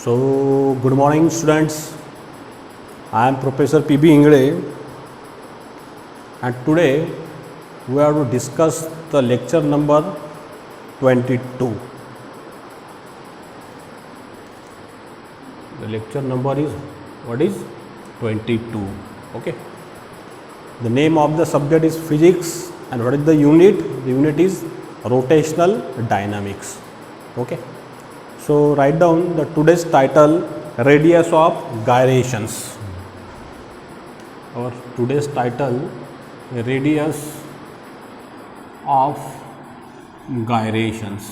So, good morning students. I am Professor P.B. Ingre and today we are to discuss the lecture number 22. The lecture number is, what is 22? Okay. The name of the subject is physics and what is the unit? The unit is rotational dynamics. Okay. So, write down the today's title, radius of gyrations. Our today's title, radius of gyrations.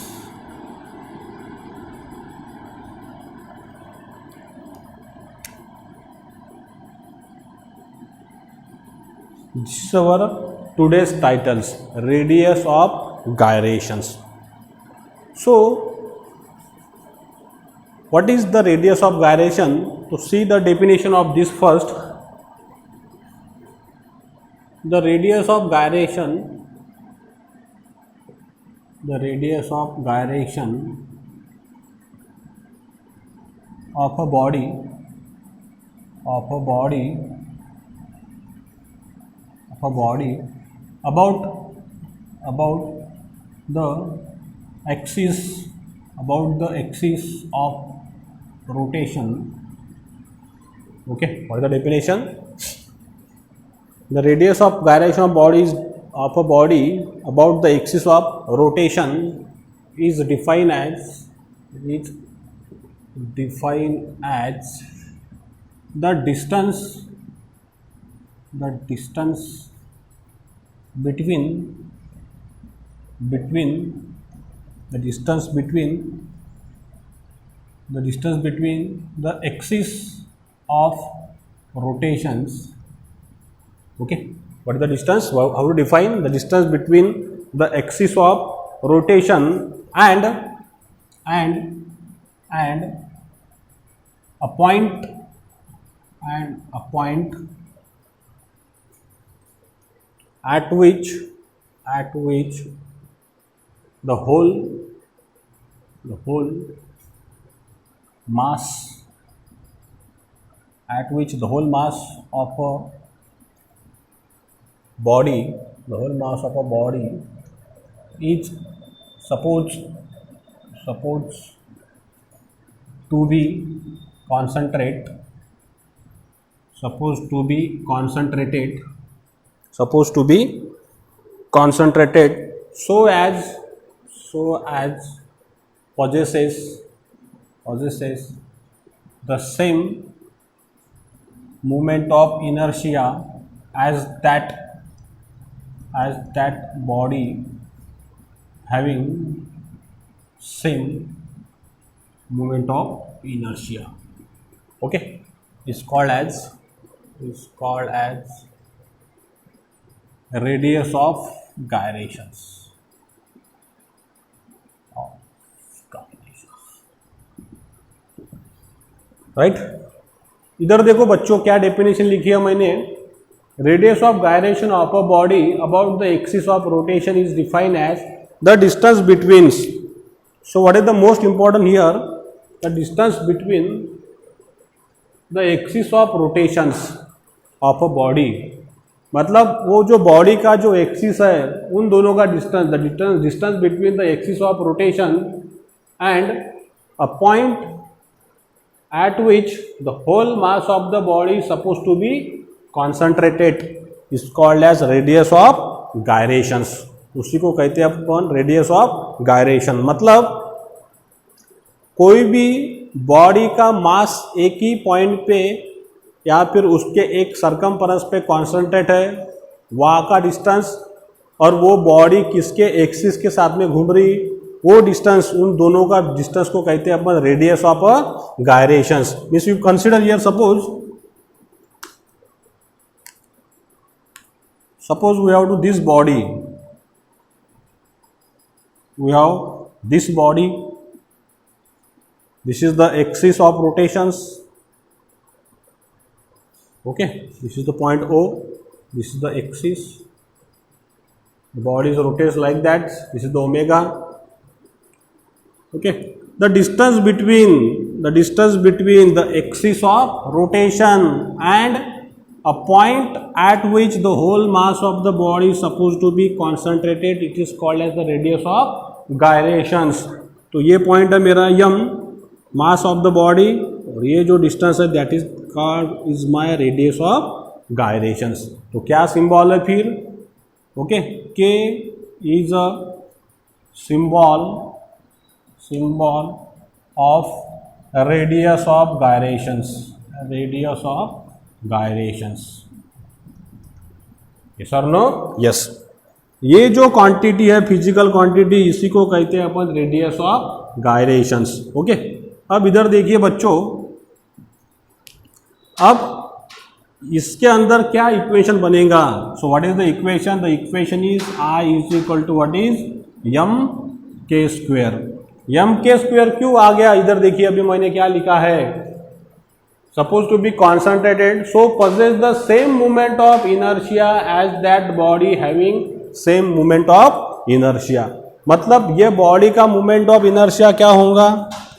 This is our today's titles, radius of gyrations. So, what is the radius of gyration? To see the definition of this first, the radius of gyration, of a body, about the axis of rotation. Okay, what is the definition? The radius of gyration of a body about the axis of rotation is defined as the distance between the axis of rotations. Okay, what is the distance? How to define the distance between the axis of rotation and a point at which the whole mass of a body is supposed to be concentrated so as possesses the same moment of inertia as that body having same moment of inertia. Okay, is called as radius of gyrations. Right, इधर देखो बच्चों क्या definition लिखी है मैंने. Radius of gyration of a body about the axis of rotation is defined as the distance between. So what is the most important here? The distance between the axis of rotations of a body. मतलब वो जो body का जो axis है उन दोनों का distance, the distance between the axis of rotation and a point at which the whole mass of the body is supposed to be concentrated is called as radius of gyrations. उसी को कहते हैं अपन radius of gyration. मतलब कोई भी body का मास एक ही पॉइंट पे या फिर उसके एक सरकमफेरेंस पे कॉन्सेंट्रेट है, वहाँ का डिस्टेंस और वो बॉडी किसके एक्सिस के साथ में घूम रही, वो डिस्टेंस, उन दोनों का डिस्टेंस को कहते हैं अपन radius of gyrations. Means you consider here suppose we have this body, this is the axis of rotations. Okay, this is the point O, this is the axis, the body rotates like that, this is the omega. Okay, the distance between the distance between the axis of rotation and a point at which the whole mass of the body is supposed to be concentrated, it is called as the radius of gyrations. तो ये point है मेरा M, mass of the body, और ये जो distance है that is called is my radius of gyrations. तो क्या सिंबल है फिर? Okay, K is a symbol of radius of gyrations, radius of gyrations. Yes और नो? यस. ये जो क्वांटिटी है, फिजिकल क्वांटिटी, इसी को कहते हैं अपन रेडियस ऑफ गायरेशंस. ओके, अब इधर देखिए बच्चों, अब इसके अंदर क्या इक्वेशन बनेगा? So what is the equation? The equation is I is equal to what is M K square. Yama K square क्यों आ गया? इधर देखिए, अभी मैंने क्या लिखा है, supposed to be concentrated, so possess the same moment of inertia as that body having same moment of inertia. मतलब ये बॉडी का मोमेंट ऑफ इनर्शिया क्या होगा?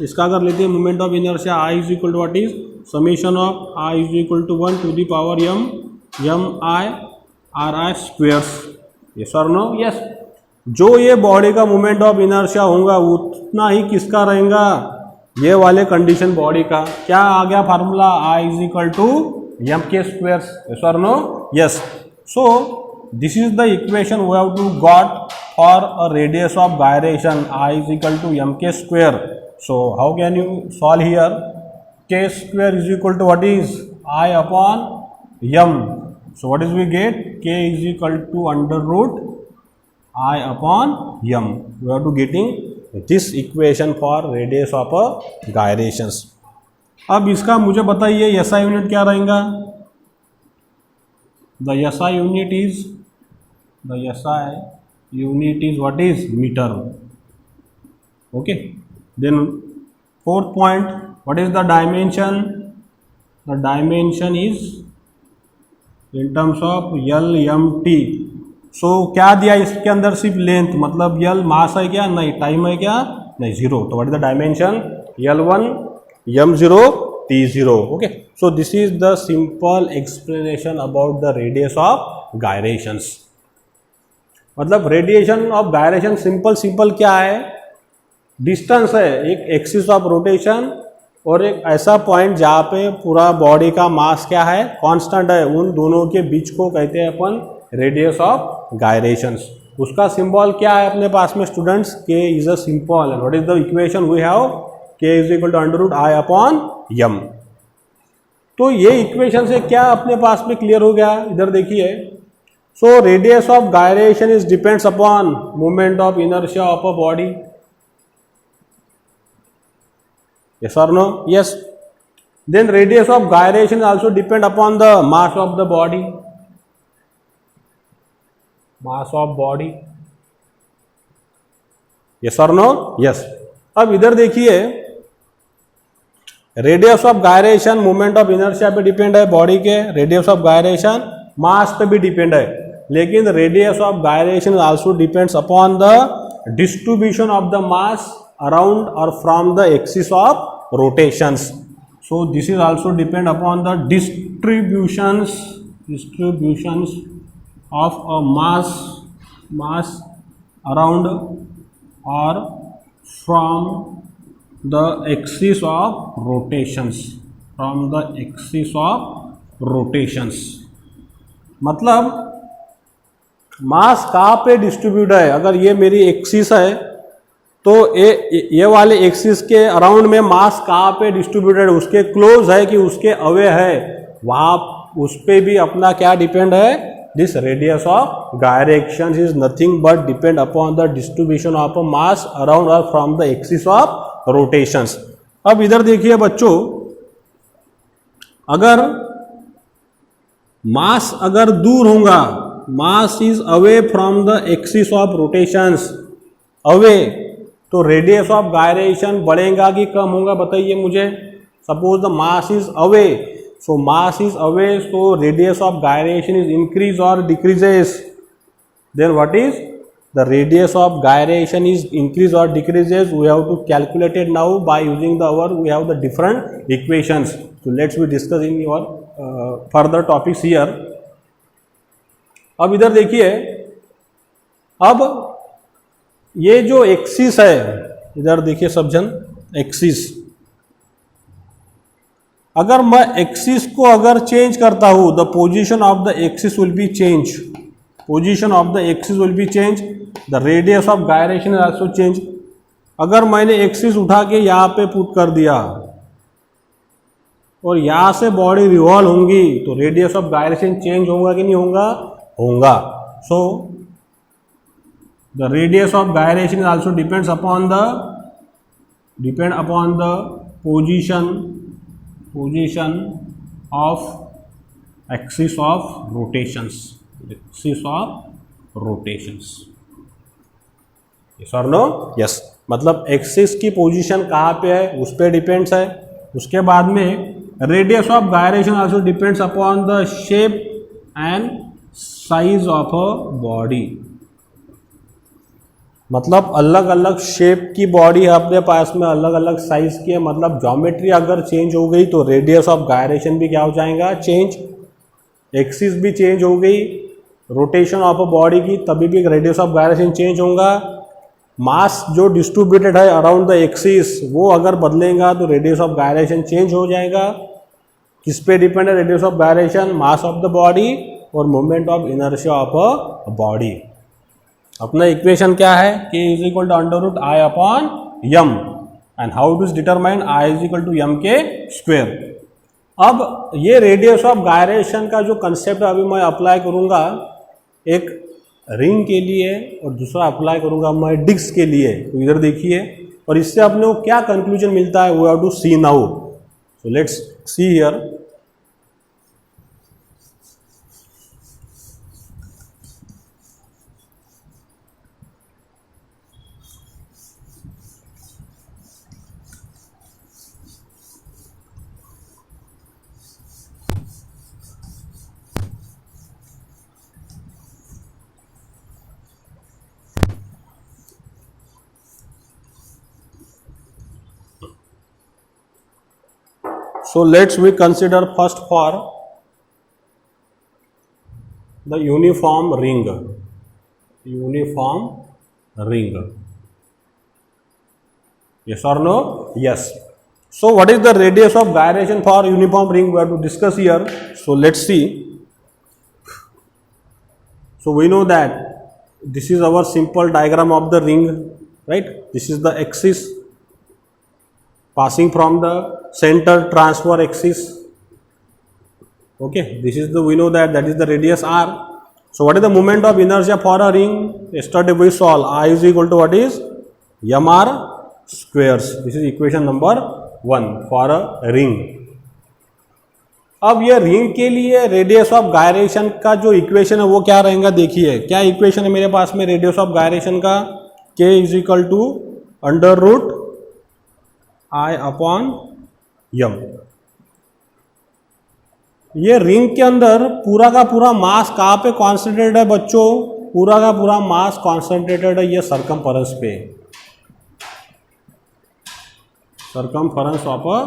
इसका अगर लेते हैं moment of inertia, I is equal to what is summation of I is equal to 1 to the power m I R I squares. Yes और नो? यस. जो ये बॉडी का मोमेंट ऑफ इनर्शिया होगा उतना ही किसका रहेगा? ये वाले कंडीशन बॉडी का. क्या आ गया formula? I is equal to M K square. Yes और no? Yes. So this is the equation we have to got for a radius of gyration, I is equal to M K square. So how can you solve here? K square is equal to what is I upon M. So what is we get? K is equal to under root I upon M. We have to getting this equation for radius of a gyrations. अब इसका मुझे बताइए SI unit क्या रहेगा? The SI unit is what is meter. Okay. Then fourth point, what is the dimension? The dimension is in terms of LMT. सो क्या दिया इसके अंदर? सिर्फ लेंथ, मतलब यल मास है क्या? नहीं. टाइम है क्या? नहीं. जीरो. तो what is the dimension? L1 M0 T0. Okay, so this is the simple explanation about the radius of gyrations. मतलब रेडिएशन ऑफ गायरेशन सिंपल क्या है? डिस्टेंस है, एक एक्सिस ऑफ रोटेशन और एक ऐसा पॉइंट जहाँ पे पूरा बॉडी का मास क्या है? कांस्टेंट है. उन दोनों के बीच को कहते हैं अपन रेडियस ऑफ गायरेशंस. उसका सिंबल क्या है अपने पास में students? K is a simple. And what is the equation we have? K is equal to under root I upon M. तो ये इक्वेशन से क्या अपने पास में क्लियर हो गया? इधर देखिए. So radius of gyration is depends upon movement of inertia of a body. Yes और no? Yes. Then radius of gyration also depend upon the mass of the body. Mass of body. Yes और no? Yes. अब इधर देखिए, radius of gyration moment of inertia पे depend है body के. Radius of gyration mass पे भी depend है, लेकिन radius of gyration also depends upon the distribution of the mass around और from the axis of rotations. So this is also depend upon the distributions of a mass around or from the axis of rotations, मतलब मास कहाँ पे distribute है? अगर ये मेरी axis है तो ये वाले एक्सिस के अराउंड में मास कहाँ पे डिस्ट्रीब्यूटेड है? उसके क्लोज है कि उसके अवे है? वहाँ उस पर भी अपना क्या डिपेंड है? This radius of gyration is nothing but depend upon the distribution of a mass around or from the axis of rotations. अब इधर देखिए बच्चों, अगर मास अगर दूर होगा, mass is away from the axis of rotations, away, तो रेडियस ऑफ गायरेशन बढ़ेगा कि कम होगा? बताइए मुझे. Suppose the mass is away, so mass is away, so radius of gyration is increase or decreases? Then what is? the radius of gyration is increase or decreases, we have to calculate it now by using we have the different equations. So let's be discussing your further topics here. अब इधर देखिए, अब ये जो axis है, इधर देखिए सब जन, एक्सिस, अगर मैं एक्सिस को अगर चेंज करता हूं, the position of the axis will be change, position of the axis will be change, the radius of gyration is also change. अगर मैंने एक्सिस उठा के यहाँ पे पुट कर दिया और यहाँ से बॉडी रिवॉल्व होंगी तो रेडियस ऑफ गायरेशन चेंज होगा कि नहीं होगा? होगा. So the radius of gyration is also depend upon the position of axis of rotations, yes or no? yes. मतलब एक्सिस की पोजीशन कहाँ पे है उस पर डिपेंड्स है. उसके बाद में radius of gyration also depends upon the shape and size of a body. मतलब अलग अलग शेप की बॉडी अपने पास में, अलग अलग साइज की है. मतलब ज्योमेट्री अगर चेंज हो गई तो रेडियस ऑफ गायरेशन भी क्या हो जाएगा? चेंज. एक्सिस भी चेंज हो गई, रोटेशन ऑफ अ बॉडी की, तभी भी रेडियस ऑफ गायरेशन चेंज होगा. मास जो डिस्ट्रीब्यूटेड है अराउंड द एक्सिस वो अगर बदलेगा तो रेडियस ऑफ गायरेशन चेंज हो जाएगा. किस पे डिपेंड है radius of gyration? Mass of the body और moment of inertia of a body. अपना इक्वेशन क्या है? k is equal to under root I upon M. And how it is determine? I is equal to M K square. अब ये radius of gyration का जो concept अभी मैं apply करूंगा एक रिंग के लिए और दूसरा अप्लाई करूंगा मैं डिस्क के लिए. तो इधर देखिए, और इससे अपने को क्या कंक्लूजन मिलता है, we have to see now. So let's see here. So let's we consider first for the uniform ring. Yes or no? Yes. So what is the radius of gyration for uniform ring? We have to discuss here. So let's see. So we know that this is our simple diagram of the ring, right? This is the axis passing from the center transfer axis. Okay, this is the, we know that is the radius r. So what is the moment of inertia for a ring? Yesterday we solved I is equal to what is? mr squares. This is equation number 1 for a ring. अब ये ring के लिए radius of gyration का जो equation है वो क्या रहेगा? देखिए क्या इक्वेशन है मेरे पास में रेडियस ऑफ गायरेशन का? k is equal to under root I upon M. ये रिंग के अंदर पूरा का पूरा मास कहाँ पे कॉन्सेंट्रेटेड है बच्चों? पूरा का पूरा मास कॉन्सेंट्रेटेड है ये सरकमफेरेंस पे, circumference of a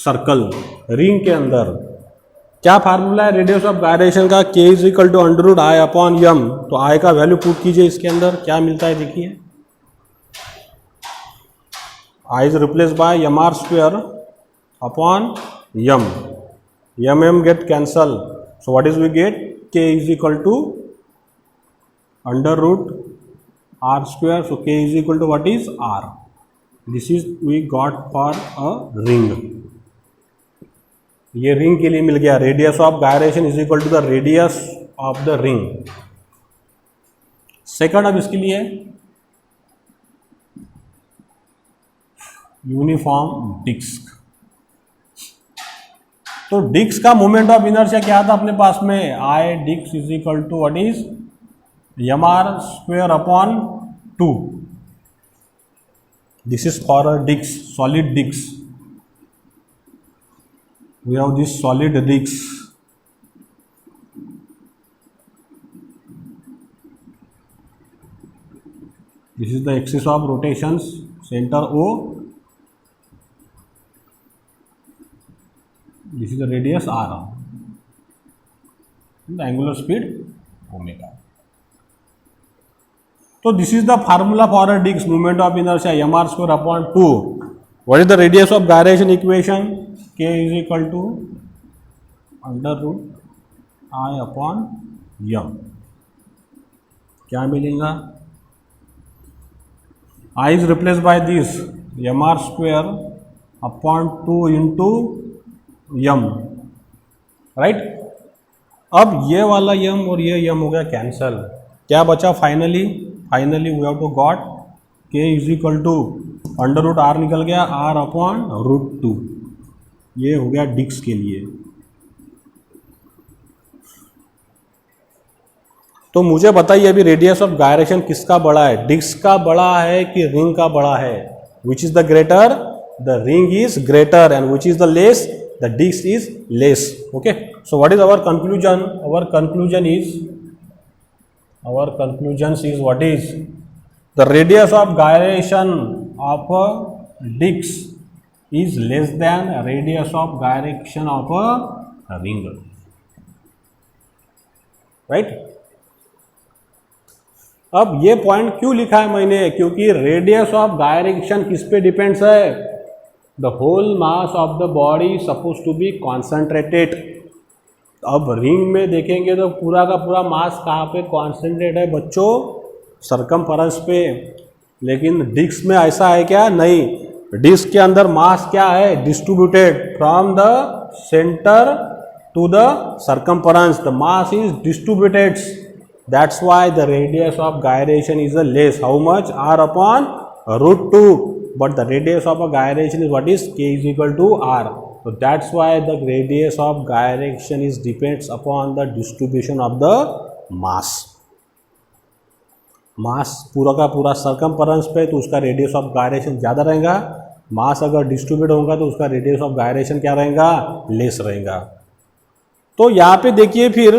circle. Ring के अंदर क्या फार्मूला है रेडियस ऑफ गायरेशन का? k is equal to under root I upon M. तो आई का वैल्यू पुट कीजिए इसके अंदर, क्या मिलता है देखिए. I is replaced by mr square upon m. M get cancel. So what is we get? K is equal to under root r square. So k is equal to what is? R. This is we got for a ring. ये ring के लिए मिल गया. Radius of gyration is equal to the radius of the ring. Second अब इसके लिए uniform disc. तो disc का मोमेंट ऑफ इनर्शिया क्या था अपने पास में? I disc is equal to what is mr square upon 2. This is for a disc, solid disc. We have this solid disc. This is the axis of rotation, centre O, this is the radius R, the angular speed omega. तो this is the formula for a disc, moment of inertia mr²/2. What is the radius of gyration equation? k is equal to √I/m. क्या मिलेगा? I is replace by this mr²/2 into m, right. अब ये वाला m और ये m हो गया cancel. क्या बचा finally we have to got k is equal to √r निकल गया r/√2. ये हो गया डिस्क के लिए. तो मुझे बताइए अभी रेडियस ऑफ गायरेशन किसका बड़ा है, डिस्क का बड़ा है कि रिंग का बड़ा है? Which is the greater? The ring is greater. And which is the less? The disc is less. Okay, so what is our conclusion? Our conclusion is what is the radius of gyration of a disc is less than radius of gyration of a ring, right. अब ये point क्यों लिखा है मैंने? क्योंकि radius of gyration किस पे depends है? The whole mass of the body suppose to be concentrated. अब रिंग में देखेंगे तो पूरा का पूरा मास कहाँ पे कॉन्सेंट्रेट है बच्चों? सरकमफेरेंस पे. लेकिन डिस्क में ऐसा है क्या? नहीं. डिस्क के अंदर मास क्या है? Distributed from the centre to the circumference. The mass is distributed. That's why the radius of gyration is a less. How much? r/√2. But the radius of a gyration is what is? K is equal to r. So that's why the radius of gyration is depends upon the distribution of the mass. मास पूरा का पूरा circumference पे तो उसका radius of gyration ज़्यादा रहेगा. मास अगर distribute होगा तो उसका रेडियस ऑफ गायरेशन क्या रहेगा? लेस रहेगा. तो यहाँ पे देखिए फिर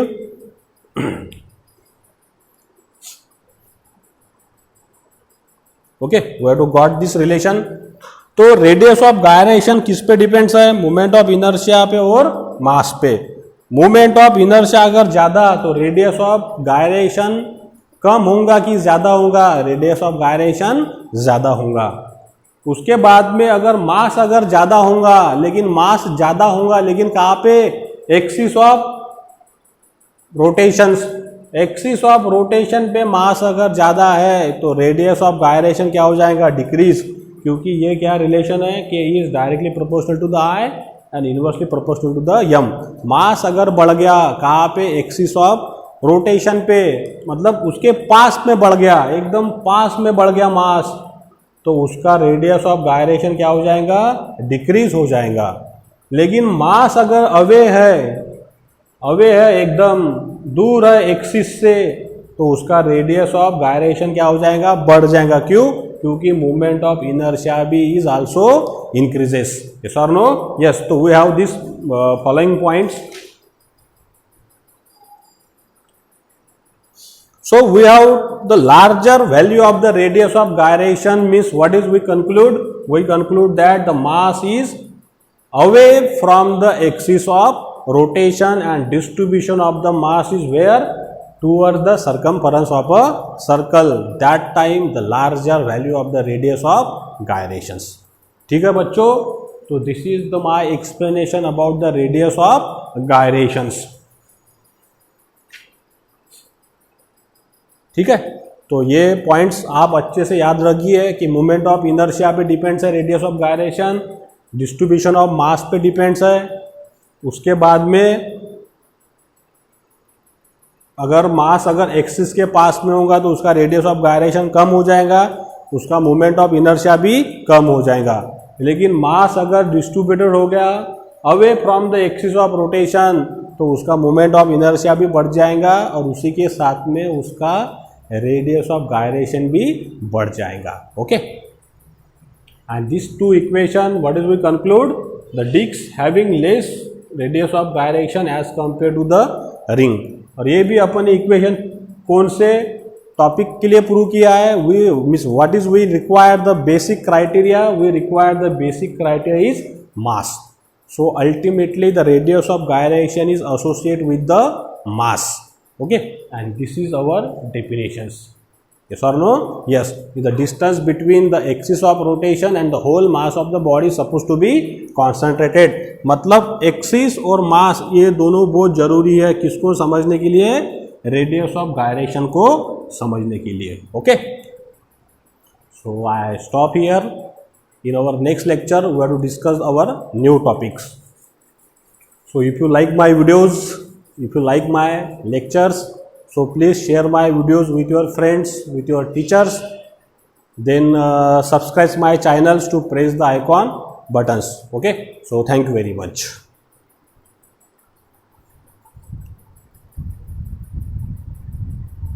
okay, we have to got this relation. तो रेडियस ऑफ गायरेशन किस पे डिपेंड्स है? मोमेंट ऑफ इनर्शिया पे और मास पे. मोमेंट ऑफ इनर्शिया अगर ज्यादा तो रेडियस ऑफ गायरेशन कम होगा कि ज्यादा होगा? रेडियस ऑफ गायरेशन ज्यादा होगा. उसके बाद में अगर मास अगर ज्यादा होगा, लेकिन मास ज्यादा होगा लेकिन कहाँ पे? Axis of rotations. Axis of rotation पे मास अगर ज़्यादा है तो रेडियस ऑफ गायरेशन क्या हो जाएगा? डिक्रीज. क्योंकि ये क्या रिलेशन है? K is directly proportional to the I and inversely proportional to the M. Mass अगर बढ़ गया कहाँ पे? एक्सिस ऑफ रोटेशन पे, मतलब उसके पास में बढ़ गया, एकदम पास में बढ़ गया मास, तो उसका रेडियस ऑफ गायरेशन क्या हो जाएगा? डिक्रीज हो जाएगा. लेकिन मास अगर अवे है एकदम दूर है एक्सिस से, तो उसका रेडियस ऑफ गायरेशन क्या हो जाएगा? बढ़ जाएगा. क्यों? क्योंकि मूवमेंट ऑफ इनर्शिया भी इज आल्सो इंक्रीजेस. यस और नो? यस. तो we have this following points. So we have the larger value of the radius of gyration means what is we conclude? We conclude that the mass is away from the axis of rotation and distribution of the mass is where? Towards the circumference of a circle. That time the larger value of the radius of gyrations. ठीक है बच्चों? तो this is the my explanation about the radius of gyrations. ठीक है, तो ये points आप अच्छे से याद रखिए कि मोमेंट ऑफ इनर्शिया पे डिपेंड्स है radius of gyration, distribution of mass पे डिपेंड्स है. उसके बाद में अगर मास अगर एक्सिस के पास में होगा तो उसका रेडियस ऑफ गायरेशन कम हो जाएगा, उसका मोमेंट ऑफ इनर्शिया भी कम हो जाएगा. लेकिन मास अगर डिस्ट्रीब्यूटेड हो गया away from the axis of rotation तो उसका मोमेंट ऑफ इनर्शिया भी बढ़ जाएगा और उसी के साथ में उसका रेडियस ऑफ गायरेशन भी बढ़ जाएगा. Okay, and this two equation what is we concluded? The disc having less radius of gyration as compare to the ring. और ये भी अपन इक्वेशन कौन से? टॉपिक के लिए प्रूव किया है. We means what is we require the basic criteria, we require the basic criteria is mass. So ultimately the radius of gyration is associated with the mass. Okay, and this is our definitions. Yes or no? Yes. The distance between the axis of rotation and the whole mass of the body is supposed to be concentrated. मतलब axis और मास ये दोनों बहुत जरूरी है किसको समझने के लिए, रेडियस ऑफ गायरेशन को समझने के लिए. Okay, so I stop here. In our next lecture we are to discuss our new topics. So if you like my videos, if you like my lectures, so please share my videos with your friends, with your teachers. Then subscribe my channels to press the icon buttons. Okay, so thank you very much.